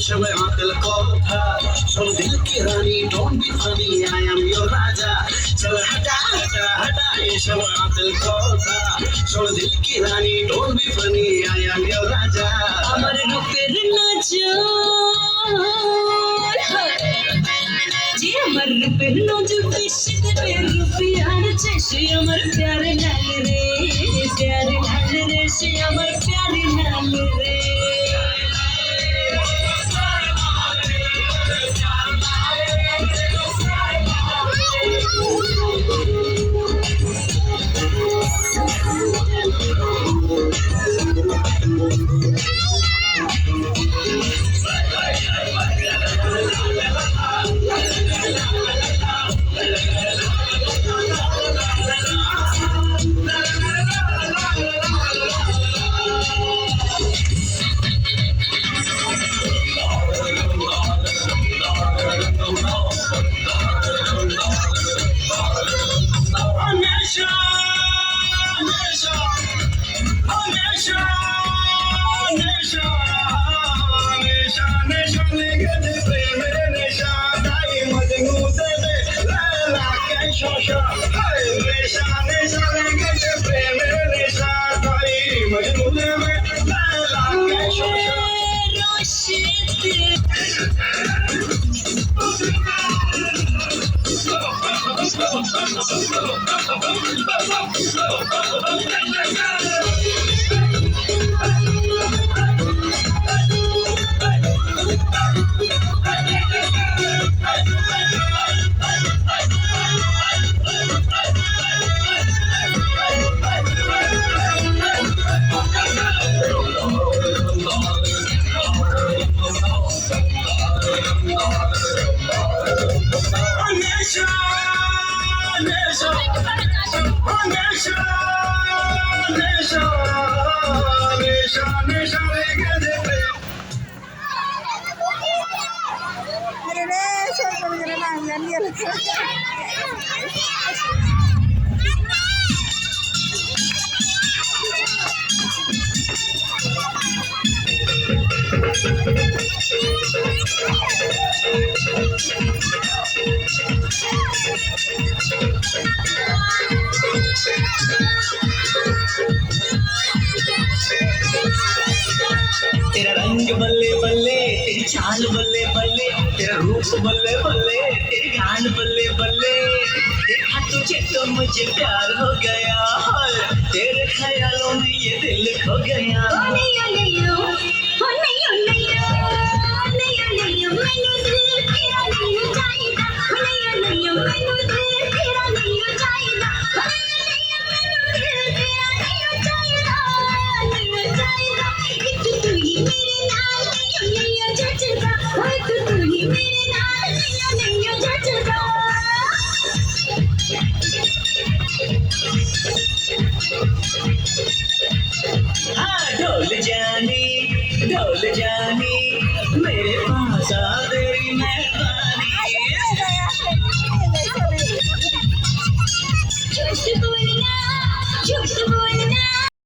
সবাই মাতাল কথা শোন দিল কি রানী don't be funny I am your raja চল হটা হটা হটা এসব মাতাল কথা শোন দিল কি রানী don't be funny I am your raja আমার রূপের নজর যে আমার রূপের নজর বেশি দেবে রুপিয়ার চেয়ে আমার প্যারে লাল রে প্যারে লাল রে সে আমার প্যারে লাল রে तेरा रंग बल्ले बल्ले तेरी चाल बल्ले बल्ले तेरा रूप बल्ले बल्ले तेरे गान बल्ले बल्ले देखा तुझे तो मुझे प्यार हो गया तेरे ख्यालों में ये दिल खो गया ढोल जानी मेरे पास आ तेरी मैं